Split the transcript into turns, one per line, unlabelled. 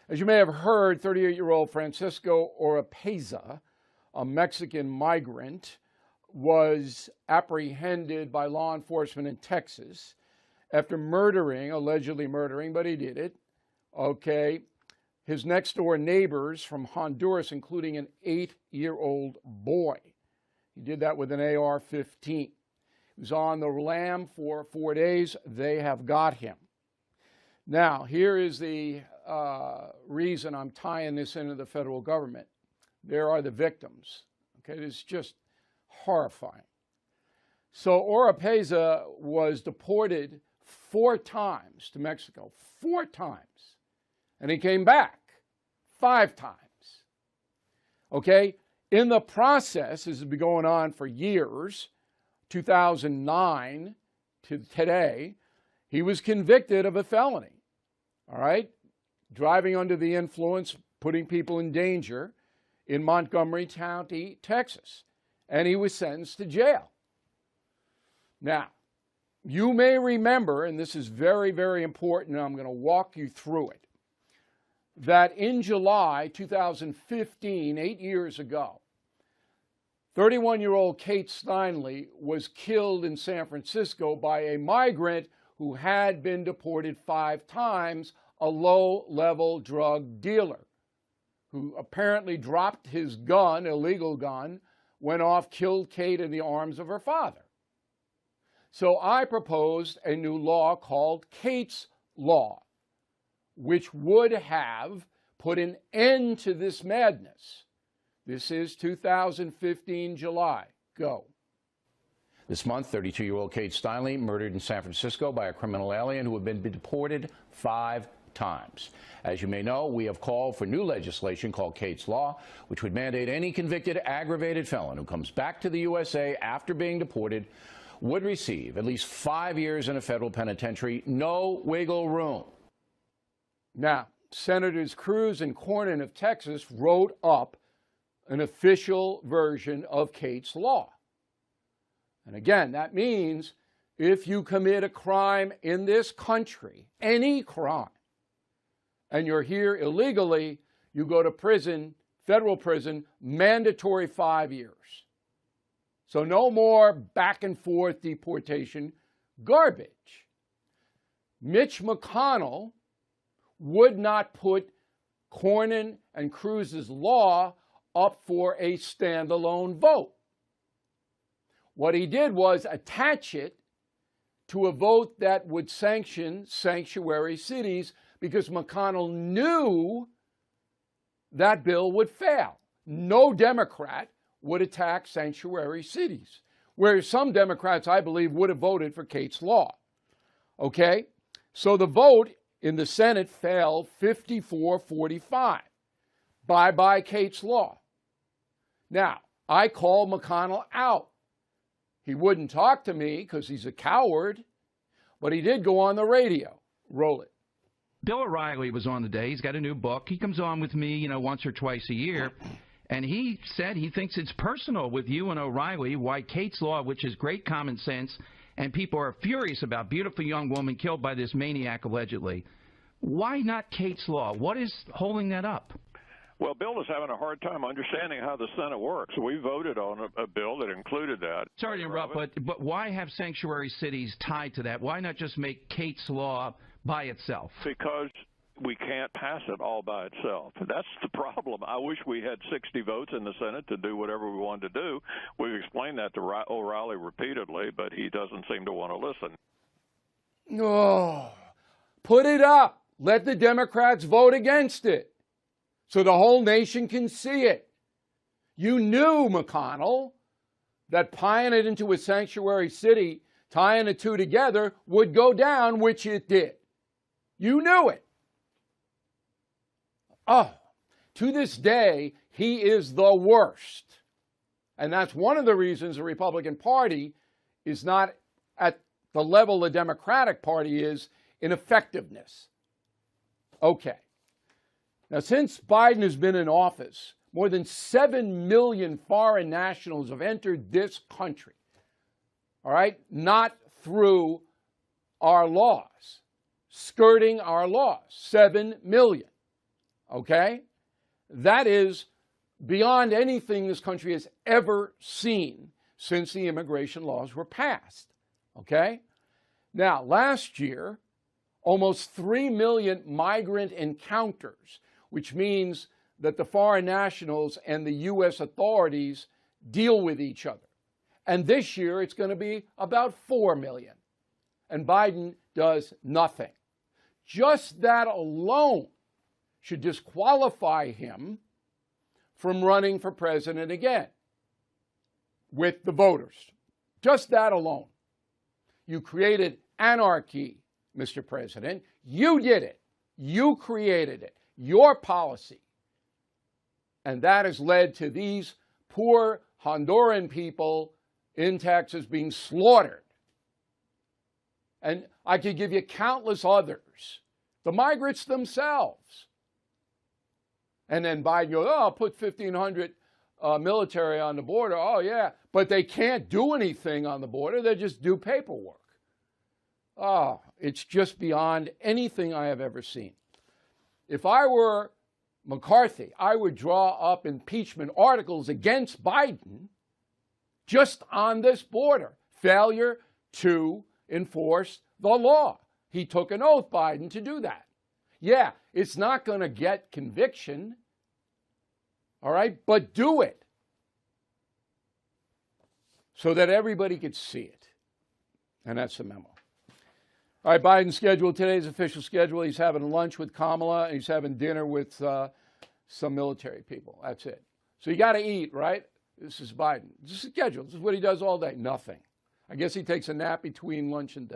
As you may have heard, 38-year-old Francisco Oropeza, a Mexican migrant, was apprehended by law enforcement in Texas after allegedly murdering, but he did it, okay, his next-door neighbors from Honduras, including an 8-year-old boy. He did that with an AR-15. He was on the lam for 4 days. They have got him. Now, here is the reason I'm tying this into the federal government. There are the victims. Okay, it's just horrifying. So Oropeza was deported 4 times to Mexico, 4 times. And he came back 5 times. Okay, in the process, this has been going on for years, 2009 to today, he was convicted of a felony. All right, driving under the influence, putting people in danger in Montgomery County, Texas. And he was sentenced to jail. Now, you may remember, and this is very, very important, and I'm going to walk you through it, that in July 2015, 8 years ago, 31-year-old Kate Steinle was killed in San Francisco by a migrant who had been deported 5 times, a low-level drug dealer who apparently dropped his gun, illegal gun, went off, killed Kate in the arms of her father. So I proposed a new law called Kate's Law, which would have put an end to this madness. This is 2015, July. Go.
This month, 32-year-old Kate Steinle murdered in San Francisco by a criminal alien who had been deported 5 times. As you may know, we have called for new legislation called Kate's Law, which would mandate any convicted aggravated felon who comes back to the USA after being deported would receive at least 5 years in a federal penitentiary, no wiggle room.
Now, Senators Cruz and Cornyn of Texas wrote up an official version of Kate's Law. And again, that means if you commit a crime in this country, any crime, and you're here illegally, you go to prison, federal prison, mandatory 5 years. So no more back and forth deportation garbage. Mitch McConnell would not put Cornyn and Cruz's law up for a standalone vote. What he did was attach it to a vote that would sanction sanctuary cities because McConnell knew that bill would fail. No Democrat would attack sanctuary cities, whereas some Democrats, I believe, would have voted for Kate's Law. Okay? So the vote in the Senate failed 54-45. Bye-bye Kate's Law. Now, I called McConnell out. He wouldn't talk to me because he's a coward, but he did go on the radio. Roll it.
Bill O'Reilly was on today. He's got a new book. He comes on with me, once or twice a year. And he said he thinks it's personal with you and O'Reilly why Kate's Law, which is great common sense, and people are furious about beautiful young woman killed by this maniac allegedly. Why not Kate's Law? What is holding that up?
Well, Bill is having a hard time understanding how the Senate works. We voted on a bill that included that.
Sorry to interrupt, but why have sanctuary cities tied to that? Why not just make Kate's Law by itself?
Because we can't pass it all by itself. That's the problem. I wish we had 60 votes in the Senate to do whatever we wanted to do. We've explained that to O'Reilly repeatedly, but he doesn't seem to want to listen.
Oh, put it up. Let the Democrats vote against it so the whole nation can see it. You knew, McConnell, that tying it into a sanctuary city, tying the two together, would go down, which it did. You knew it. Oh, to this day, he is the worst. And that's one of the reasons the Republican Party is not at the level the Democratic Party is in effectiveness. Okay. Now, since Biden has been in office, more than 7 million foreign nationals have entered this country. All right? Not through our laws, skirting our laws. 7 million. okay? That is beyond anything this country has ever seen since the immigration laws were passed, okay? Now, last year, almost 3 million migrant encounters, which means that the foreign nationals and the U.S. authorities deal with each other. And this year, it's going to be about 4 million. And Biden does nothing. Just that alone should disqualify him from running for president again with the voters. Just that alone. You created anarchy, Mr. President. You did it. You created it. Your policy. And that has led to these poor Honduran people in Texas being slaughtered. And I could give you countless others. The migrants themselves. And then Biden goes, oh, I'll put 1,500 military on the border. Oh, yeah. But they can't do anything on the border. They just do paperwork. Oh, it's just beyond anything I have ever seen. If I were McCarthy, I would draw up impeachment articles against Biden just on this border. Failure to enforce the law. He took an oath, Biden, to do that. Yeah, it's not going to get conviction, all right, but do it so that everybody could see it. And that's the memo. All right, Biden's schedule, today's official schedule, he's having lunch with Kamala, and he's having dinner with some military people. That's it. So you got to eat, right? This is Biden. This is schedule. This is what he does all day. Nothing. I guess he takes a nap between lunch and dinner.